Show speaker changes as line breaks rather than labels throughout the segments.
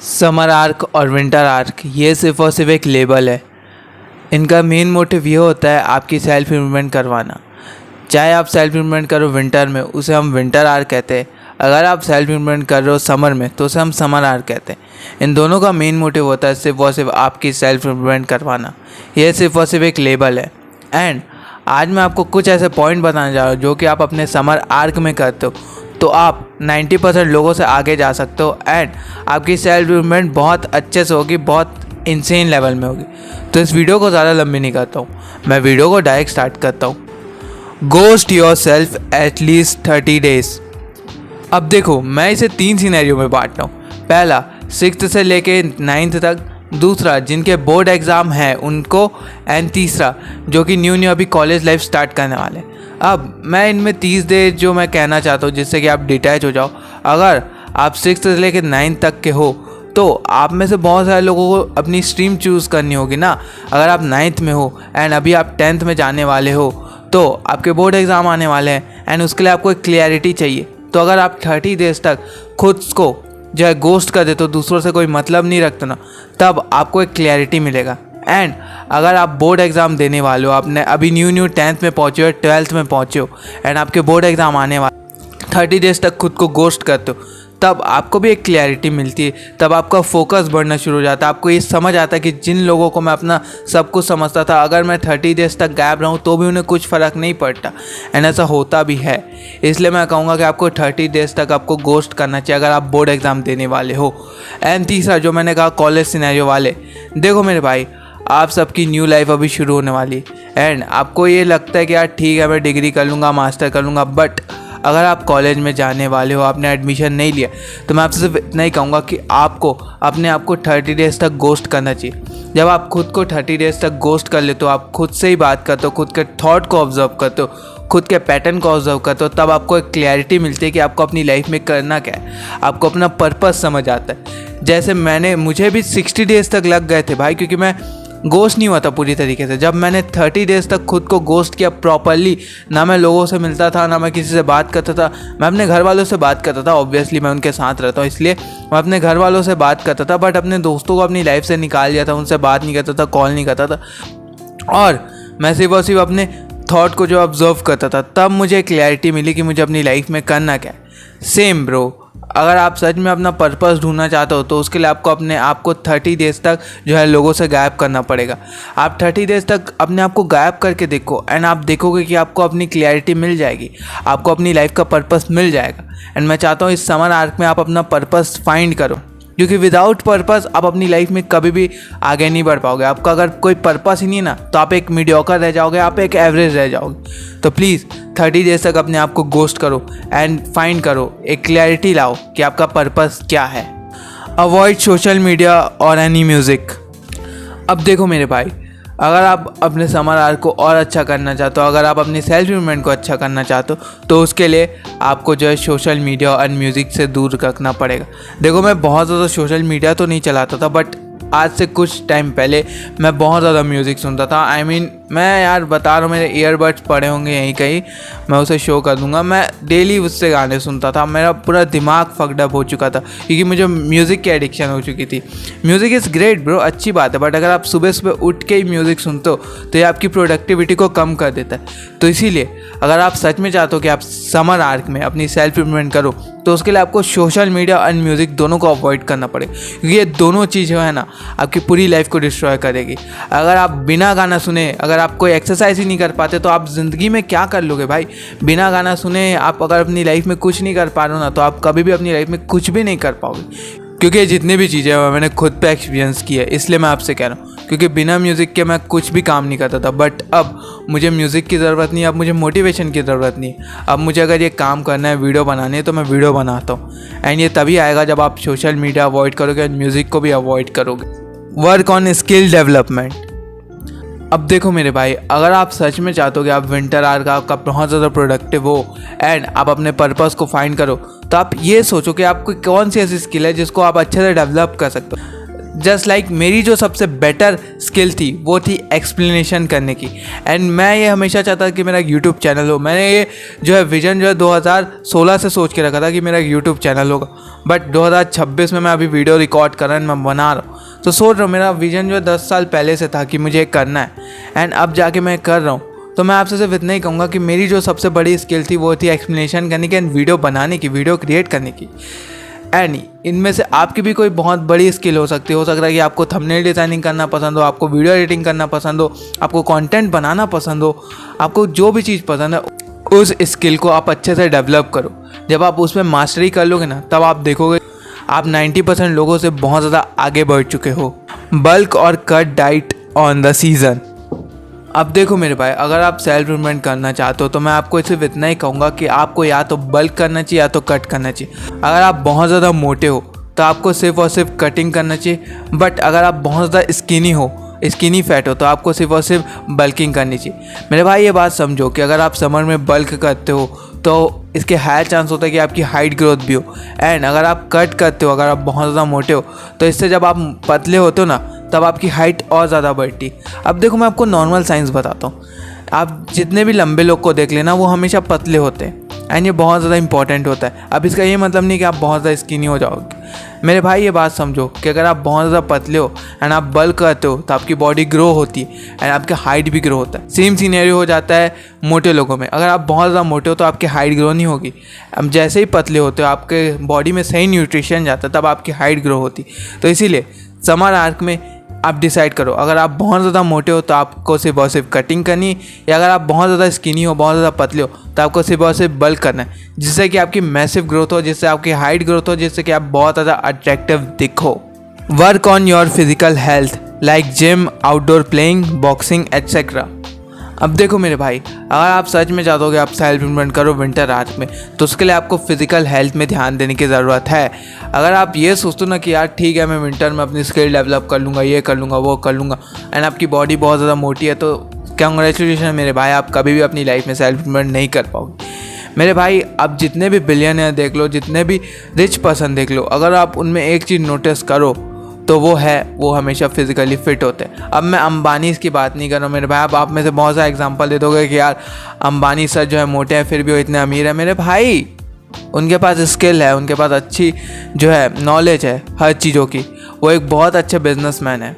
Summer arc और winter arc ये सिर्फ़ और सिर्फ एक लेबल है। इनका मेन मोटिव ये होता है आपकी सेल्फ इम्प्रूवमेंट करवाना। चाहे आप सेल्फ इम्प्रूवमेंट करो विंटर में, उसे हम विंटर आर्क कहते हैं। अगर आप सेल्फ इम्प्रूवमेंट कर रहे हो समर में, तो उसे हम समर आर्क कहते हैं। इन दोनों का मेन मोटिव होता है सिर्फ और सिर्फ आपकी सेल्फ इम्प्रूवमेंट करवाना। ये सिर्फ और सिर्फ एक लेबल है। एंड आज मैं आपको कुछ ऐसे पॉइंट बताने जा रहा हूँ जो कि आप अपने समर आर्क में करते हो तो आप 90% लोगों से आगे जा सकते हो एंड आपकी सेल्फ इम्प्रूवमेंट बहुत अच्छे से होगी, बहुत इंसेन लेवल में होगी। तो इस वीडियो को ज़्यादा लंबी नहीं करता हूँ, मैं वीडियो को डायरेक्ट स्टार्ट करता हूँ। Ghost your self at least 30 days. अब देखो, मैं इसे 3 सिनेरियो में बांटता हूँ। पहला 6th से लेके 9th तक, दूसरा जिनके बोर्ड एग्ज़ाम है उनको, एंड तीसरा जो कि न्यू अभी कॉलेज लाइफ स्टार्ट करने वाले हैं। अब मैं इनमें 30 डेज जो मैं कहना चाहता हूँ जिससे कि आप डिटैच हो जाओ। अगर आप 6th से लेकर 9th तक के हो तो आप में से बहुत सारे लोगों को अपनी स्ट्रीम चूज़ करनी होगी ना। अगर आप 9th में हो एंड अभी आप 10th में जाने वाले हो तो आपके बोर्ड एग्ज़ाम आने वाले हैं एंड उसके लिए आपको एक क्लियरिटी चाहिए। तो अगर आप 30 डेज तक खुद को जो है गोस्ट कर देते हो, दूसरों से कोई मतलब नहीं रखते ना, तब आपको एक क्लियरिटी मिलेगा। एंड अगर आप बोर्ड एग्ज़ाम देने वाले हो, आपने अभी न्यू 10th में पहुँचे हो, 12th में पहुँचे हो एंड आपके बोर्ड एग्ज़ाम आने वाले, 30 डेज तक खुद को गोस्ट करते हो, तब आपको भी एक क्लैरिटी मिलती है। तब आपका फोकस बढ़ना शुरू हो जाता है। आपको ये समझ आता है कि जिन लोगों को मैं अपना सब कुछ समझता था, अगर मैं 30 डेज तक गायब रहूँ तो भी उन्हें कुछ फ़र्क नहीं पड़ता। एंड ऐसा होता भी है। इसलिए मैं कहूँगा कि आपको 30 डेज तक आपको गोस्ट करना चाहिए अगर आप बोर्ड एग्ज़ाम देने वाले हो। एंड तीसरा जो मैंने कहा कॉलेज सिनेरियो वाले, देखो मेरे भाई, आप सबकी न्यू लाइफ अभी शुरू होने वाली है एंड आपको ये लगता है कि यार ठीक है मैं डिग्री कर लूँगा, मास्टर कर लूँगा, बट अगर आप कॉलेज में जाने वाले हो, आपने एडमिशन नहीं लिया, तो मैं आपसे सिर्फ इतना ही कहूँगा कि आपको अपने आप को 30 डेज तक गोस्ट करना चाहिए। जब आप खुद को 30 डेज तक गोस्ट कर लेते हो, आप खुद से ही बात करते हो, खुद के थॉट को ऑब्जर्व करते हो, खुद के पैटर्न को ऑब्जर्व करते हो, तब आपको एक क्लैरिटी मिलती है कि आपको अपनी लाइफ में करना क्या है। आपको अपना पर्पस समझ आता है। जैसे मुझे भी 60 डेज तक लग गए थे भाई, क्योंकि मैं गोस्ट नहीं हुआ था पूरी तरीके से। जब मैंने 30 डेज तक खुद को गोस्ट किया प्रॉपरली, ना मैं लोगों से मिलता था, ना मैं किसी से बात करता था। मैं अपने घर वालों से बात करता था, ऑब्वियसली मैं उनके साथ रहता हूँ इसलिए मैं अपने घर वालों से बात करता था, बट अपने दोस्तों को अपनी लाइफ से निकाल दिया था। उनसे बात नहीं करता था, कॉल नहीं करता था, और मैं सिर्फ और सिर्फ अपने थॉट को जो ऑब्जर्व करता था। तब मुझे क्लैरिटी मिली कि मुझे अपनी लाइफ में करना क्या है। सेम ब्रो, अगर आप सच में अपना पर्पस ढूंढना चाहते हो तो उसके लिए आपको अपने आप को 30 डेज तक जो है लोगों से गायब करना पड़ेगा। आप 30 डेज तक अपने आप को गायब करके देखो एंड आप देखोगे कि आपको अपनी क्लैरिटी मिल जाएगी, आपको अपनी लाइफ का पर्पस मिल जाएगा। एंड मैं चाहता हूँ इस समर आर्क में आप अपना पर्पस फाइंड करो, क्योंकि विदाउट पर्पस आप अपनी लाइफ में कभी भी आगे नहीं बढ़ पाओगे। आपका अगर कोई पर्पस ही नहीं ना, तो आप एक मीडियोकर रह जाओगे, आप एक एवरेज रह जाओगे। तो प्लीज़ 30 डेज तक अपने आप को गोस्ट करो एंड फाइंड करो, एक क्लैरिटी लाओ कि आपका पर्पस क्या है। अवॉइड सोशल मीडिया और एनी म्यूज़िक। अब देखो मेरे भाई, अगर आप अपने समर आर्क को और अच्छा करना चाहते हो, अगर आप अपनी सेल्फ इम्प्रूवमेंट को अच्छा करना चाहते हो, तो उसके लिए आपको जो है सोशल मीडिया और म्यूज़िक से दूर रखना पड़ेगा। देखो, मैं बहुत ज़्यादा सोशल मीडिया तो नहीं चलाता था, बट आज से कुछ टाइम पहले मैं बहुत ज़्यादा म्यूज़िक सुनता था। मैं यार बता रहा हूँ, मेरे ईयरबड्स पड़े होंगे यहीं कहीं, मैं उसे शो कर दूँगा। मैं डेली उससे गाने सुनता था। मेरा पूरा दिमाग फक्ड अप हो चुका था क्योंकि मुझे म्यूज़िक की एडिक्शन हो चुकी थी। म्यूज़िक इज़ ग्रेट ब्रो, अच्छी बात है, बट अगर आप सुबह सुबह उठ के ही म्यूज़िक सुनते हो तो ये आपकी प्रोडक्टिविटी को कम कर देता है। तो इसीलिए अगर आप सच में चाहते हो कि आप समर आर्क में अपनी सेल्फ इम्प्रूवमेंट करो, तो उसके लिए आपको सोशल मीडिया और म्यूज़िक दोनों को अवॉइड करना पड़ेगा, क्योंकि ये दोनों चीज़ जो है ना आपकी पूरी लाइफ को डिस्ट्रॉय करेगी। अगर आप बिना गाना सुने, अगर आप कोई एक्सरसाइज ही नहीं कर पाते, तो आप ज़िंदगी में क्या कर लोगे भाई। बिना गाना सुने आप अगर अपनी लाइफ में कुछ नहीं कर पा रहे हो ना, तो आप कभी भी अपनी लाइफ में कुछ भी नहीं कर पाओगे। क्योंकि जितनी भी चीज़ें हैं मैंने खुद पे एक्सपीरियंस की है, इसलिए मैं आपसे कह रहा हूँ। क्योंकि बिना म्यूज़िक के मैं कुछ भी काम नहीं करता था, बट अब मुझे म्यूज़िक की ज़रूरत नहीं है, अब मुझे मोटिवेशन की ज़रूरत नहीं है। अब मुझे अगर ये काम करना है, वीडियो बनानी है, तो मैं वीडियो बनाता हूँ। एंड ये तभी आएगा जब आप सोशल मीडिया अवॉइड करोगे और म्यूज़िक को भी अवॉइड करोगे। Work on skill development. अब देखो मेरे भाई, अगर आप सच में चाहते हो कि आप विंटर आर्क आपका बहुत ज़्यादा प्रोडक्टिव हो एंड आप अपने पर्पस को फाइंड करो, तो आप ये सोचो कि आपको कौन सी ऐसी स्किल है जिसको आप अच्छे से डेवलप कर सकते हो। जस्ट लाइक मेरी जो सबसे बेटर स्किल थी वो थी एक्सप्लेनेशन करने की। एंड मैं ये हमेशा चाहता कि मेरा यूट्यूब चैनल हो। मैंने ये जो है विजन जो है 2016 से सोच के रखा था कि मेरा यूट्यूब चैनल होगा, बट 2026 में मैं अभी वीडियो रिकॉर्ड कर रहा हूँ, मैं बना रहा हूँ। तो सोच रहा हूँ मेरा विजन जो है 10 साल पहले से था कि मुझे करना है, एंड अब जाके मैं कर रहा हूँ। तो मैं आपसे सिर्फ इतना ही कहूँगा कि मेरी जो सबसे बड़ी स्किल थी वो थी एक्सप्लेनेशन करने की एंड वीडियो बनाने की, वीडियो क्रिएट करने की। एंड इनमें से आपकी भी कोई बहुत बड़ी स्किल हो सकती है। हो सकता है कि आपको थंबनेल डिज़ाइनिंग करना पसंद हो, आपको वीडियो एडिटिंग करना पसंद हो, आपको कंटेंट बनाना पसंद हो, आपको जो भी चीज़ पसंद है उस स्किल को आप अच्छे से डेवलप करो। जब आप उसमें मास्टरी कर लोगे ना, तब आप देखोगे आप 90% लोगों से बहुत ज़्यादा आगे बढ़ चुके हो। बल्क और cut diet on the season. अब देखो मेरे भाई, अगर आप सेल्फ इम्प्रूवमेंट करना चाहते हो तो मैं आपको सिर्फ इतना ही कहूँगा कि आपको या तो बल्क करना चाहिए या तो कट करना चाहिए। अगर आप बहुत ज़्यादा मोटे हो तो आपको सिर्फ और सिर्फ कटिंग करना चाहिए, बट अगर आप बहुत ज़्यादा स्किनी फैट हो तो आपको सिर्फ और सिर्फ बल्किंग करनी चाहिए। मेरे भाई ये बात समझो कि अगर आप समर में बल्क करते हो तो इसके हाई चांस होता है कि आपकी हाइट ग्रोथ भी हो, एंड अगर आप कट करते हो, अगर आप बहुत ज़्यादा मोटे हो तो इससे जब आप पतले होते हो ना तब आपकी हाइट और ज़्यादा बढ़ती। अब देखो मैं आपको नॉर्मल साइंस बताता हूँ। आप जितने भी लंबे लोग को देख लेना वो हमेशा पतले होते हैं, एंड ये बहुत ज़्यादा इंपॉर्टेंट होता है। अब इसका ये मतलब नहीं कि आप बहुत ज़्यादा स्किनी हो जाओगे। मेरे भाई ये बात समझो कि अगर आप बहुत ज़्यादा पतले हो एंड आप बल्क करते हो तो आपकी बॉडी ग्रो होती है एंड आपका हाइट भी ग्रो होता है। सेम सीनेरियो हो जाता है मोटे लोगों में। अगर आप बहुत ज़्यादा मोटे हो तो आपकी हाइट ग्रो नहीं होगी। अब जैसे ही पतले होते हो आपके बॉडी में सही न्यूट्रिशन जाता है तब आपकी हाइट ग्रो होती। तो इसीलिए समर आर्क में आप डिसाइड करो, अगर आप बहुत ज़्यादा मोटे हो तो आपको सिर्फ और सिर्फ कटिंग करनी है, या अगर आप बहुत ज़्यादा स्किनी हो, बहुत ज़्यादा पतले हो तो आपको सिर्फ और सिर्फ बल्क करना है, जिससे कि आपकी मैसिव ग्रोथ हो, जिससे आपकी हाइट ग्रोथ हो, जिससे कि आप बहुत ज़्यादा अट्रैक्टिव दिखो। Work on your physical health like gym, outdoor playing, boxing etcetera. अब देखो मेरे भाई, अगर आप सच में चाहते हो कि आप सेल्फ इम्प्रूवमेंट करो विंटर आर्क में, तो उसके लिए आपको फिजिकल हेल्थ में ध्यान देने की ज़रूरत है। अगर आप ये सोचते हो ना कि यार ठीक है मैं विंटर में अपनी स्किल डेवलप कर लूँगा, ये कर लूँगा, वो कर लूँगा, एंड आपकी बॉडी बहुत ज़्यादा मोटी है, तो कांग्रेचुलेशन मेरे भाई, आप कभी भी अपनी लाइफ में सेल्फ इम्प्रूवमेंट नहीं कर पाओगे। मेरे भाई आप जितने भी बिलियनियर देख लो, जितने भी रिच पर्सन देख लो, अगर आप उनमें एक चीज़ नोटिस करो तो वो हमेशा फिजिकली फिट होते हैं। अब मैं अंबानी की बात नहीं कर रहा हूँ मेरे भाई। अब आप में से बहुत सारा एग्जांपल दे दोगे कि यार अंबानी सर जो है मोटे हैं फिर भी वो इतने अमीर है। मेरे भाई उनके पास स्किल है, उनके पास अच्छी जो है नॉलेज है हर चीज़ों की, वो एक बहुत अच्छे बिजनेसमैन है।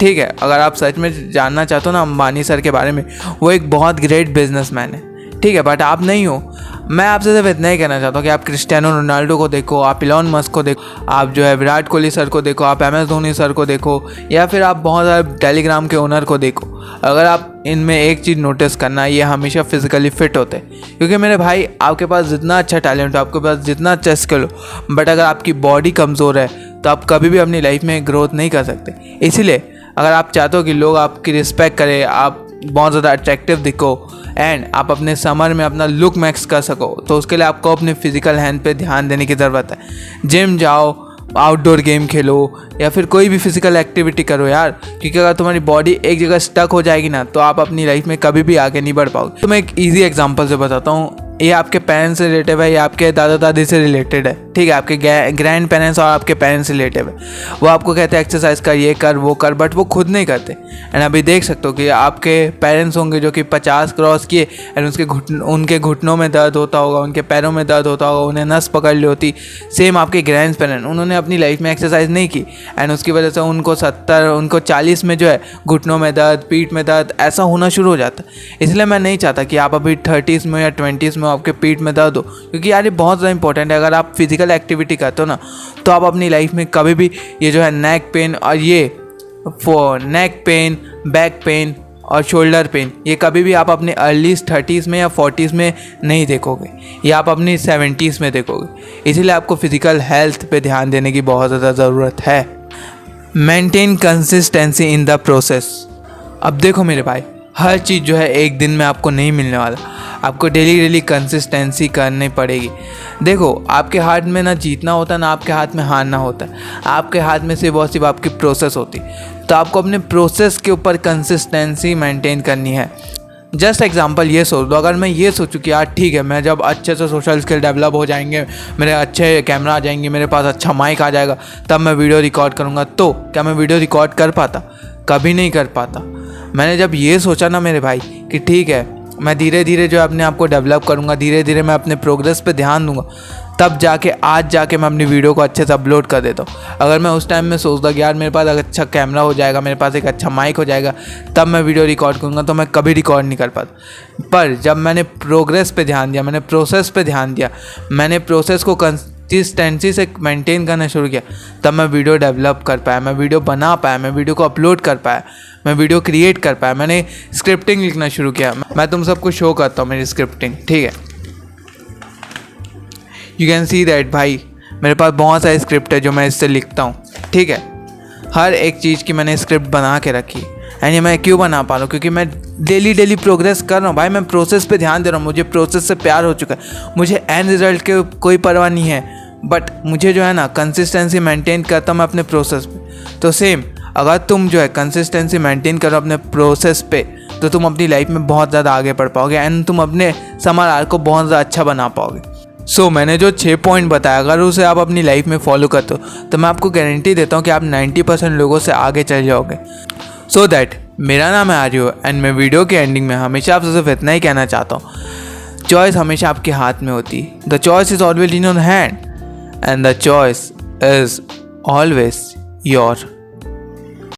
ठीक है, अगर आप सच में जानना चाहते हो ना अंबानी सर के बारे में, वो एक बहुत ग्रेट बिजनेसमैन है। ठीक है, बट आप नहीं हो। मैं आपसे सिर्फ इतना ही कहना चाहता हूँ कि आप क्रिस्टियानो रोनाल्डो को देखो, आप इलॉन मस्क को देखो, आप जो है विराट कोहली सर को देखो, आप MS धोनी सर को देखो, या फिर आप बहुत सारे टेलीग्राम के ओनर को देखो। अगर आप इनमें एक चीज़ नोटिस करना, ये हमेशा फिजिकली फिट होते हैं। क्योंकि मेरे भाई आपके पास जितना अच्छा टैलेंट हो, आपके पास जितना अच्छा स्किल हो, बट अगर आपकी बॉडी कमज़ोर है तो आप कभी भी अपनी लाइफ में ग्रोथ नहीं कर सकते। इसीलिए अगर आप चाहते हो कि लोग आपकी रिस्पेक्ट करें, आप बहुत ज़्यादा अट्रैक्टिव दिखो एंड आप अपने समर में अपना लुक मैक्स कर सको, तो उसके लिए आपको अपने फिजिकल हेल्थ पे ध्यान देने की ज़रूरत है। जिम जाओ, आउटडोर गेम खेलो, या फिर कोई भी फिजिकल एक्टिविटी करो यार। क्योंकि अगर तुम्हारी बॉडी एक जगह स्टक हो जाएगी ना तो आप अपनी लाइफ में कभी भी आगे नहीं बढ़ पाओगे। तो मैं एक ईजी एग्जांपल से बताता हूँ। ये आपके पेरेंट्स से रिलेटिव है, ये आपके दादा दादी से रिलेटेड है। ठीक है, आपके ग्रैंड पेरेंट्स और आपके पेरेंट्स से रिलेटिव है। वो आपको कहते हैं एक्सरसाइज कर, ये कर, वो कर, बट वो खुद नहीं करते। एंड अभी देख सकते हो कि आपके पेरेंट्स होंगे जो कि 50 क्रॉस किए एंड उनके घुटनों में दर्द होता होगा, उनके पैरों में दर्द होता होगा, उन्हें नस पकड़ ली होती। सेम आपके ग्रैंड पेरेंट्स, उन्होंने अपनी लाइफ में एक्सरसाइज नहीं की एंड उसकी वजह से उनको 40 में जो है घुटनों में दर्द, पीठ में दर्द ऐसा होना शुरू हो जाता है। इसलिए मैं नहीं चाहता कि आप अभी 30s में या 20s में आपके पीठ में दर्द हो, क्योंकि यार ये बहुत ज़्यादा इंपॉर्टेंट है। अगर आप फिजिकल एक्टिविटी करते हो ना तो आप अपनी लाइफ में कभी भी ये जो है नेक पेन और नेक पेन, बैक पेन और शोल्डर पेन, ये कभी भी आप अपने अर्ली 30s में या 40s में नहीं देखोगे, ये आप अपनी 70s में देखोगे। इसीलिए आपको फिजिकल हेल्थ पे ध्यान देने की बहुत ज़्यादा ज़रूरत है। Maintain consistency in the process. अब देखो मेरे भाई, हर चीज़ जो है एक दिन में आपको नहीं मिलने वाला, आपको डेली कंसिस्टेंसी करनी पड़ेगी। देखो आपके हाथ में ना जीतना होता ना आपके हाथ में हारना होता, आपके हाथ में सिर्फ और सिर्फ आपकी प्रोसेस होती। तो आपको अपने प्रोसेस के ऊपर कंसिस्टेंसी मेंटेन करनी है। जस्ट एग्जांपल ये सोच दो, अगर मैं ये सोचूं कि यार ठीक है, मैं जब अच्छे से सोशल स्किल डेवलप हो जाएंगे, मेरे अच्छे कैमरा आ जाएंगे, मेरे पास अच्छा माइक आ जाएगा, तब मैं वीडियो रिकॉर्ड करूँगा, तो क्या मैं वीडियो रिकॉर्ड कर पाता? कभी नहीं कर पाता। मैंने जब ये सोचा ना मेरे भाई कि ठीक है, मैं धीरे धीरे जो अपने आप को डेवलप करूँगा, धीरे धीरे मैं अपने प्रोग्रेस पे ध्यान दूंगा, तब जाके आज जाके मैं अपनी वीडियो को अच्छे से अपलोड कर देता हूँ। अगर मैं उस टाइम में सोचता कि यार मेरे पास अगर अच्छा कैमरा हो जाएगा, मेरे पास एक अच्छा माइक हो जाएगा, तब मैं वीडियो रिकॉर्ड करूँगा, तो मैं कभी रिकॉर्ड नहीं कर पाता। पर जब मैंने प्रोग्रेस पे ध्यान दिया, मैंने प्रोसेस पे ध्यान दिया, मैंने प्रोसेस को कंसिस्टेंसी से मेंटेन करना शुरू किया, तब मैं वीडियो डेवलप कर पाया, मैं वीडियो बना पाया, मैं वीडियो को अपलोड कर पाया, मैं वीडियो क्रिएट कर पाया, मैंने स्क्रिप्टिंग लिखना शुरू किया। मैं तुम सबको शो करता हूँ मेरी स्क्रिप्टिंग, ठीक है। यू कैन सी दैट भाई, मेरे पास बहुत सारी स्क्रिप्ट है जो मैं इससे लिखता हूँ, ठीक है। हर एक चीज़ की मैंने स्क्रिप्ट बना के रखी। एंड ये मैं क्यों बना पा रहा हूँ? क्योंकि मैं डेली प्रोग्रेस कर रहा हूँ भाई, मैं प्रोसेस पे ध्यान दे रहा हूँ, मुझे प्रोसेस से प्यार हो चुका है, मुझे एंड रिजल्ट के कोई परवाह नहीं है, बट मुझे जो है ना कंसिस्टेंसी मेंटेन करता हूँ मैं अपने प्रोसेस पे। तो सेम अगर तुम जो है कंसिस्टेंसी मेंटेन करो अपने प्रोसेस पे, तो तुम अपनी लाइफ में बहुत ज़्यादा आगे बढ़ पाओगे एंड तुम अपने समर आर्क को बहुत ज़्यादा अच्छा बना पाओगे। सो मैंने जो 6 पॉइंट बताया, अगर उसे आप अपनी लाइफ में फॉलो करते हो, तो मैं आपको गारंटी देता हूँ कि आप 90% लोगों से आगे चल जाओगे। सो दैट मेरा नाम है आर्यो एंड मैं वीडियो के एंडिंग में हमेशा आपसे सिर्फ इतना ही कहना चाहता हूँ, चॉइस हमेशा आपके हाथ में होती है। The choice is always in your hand and the choice is always your.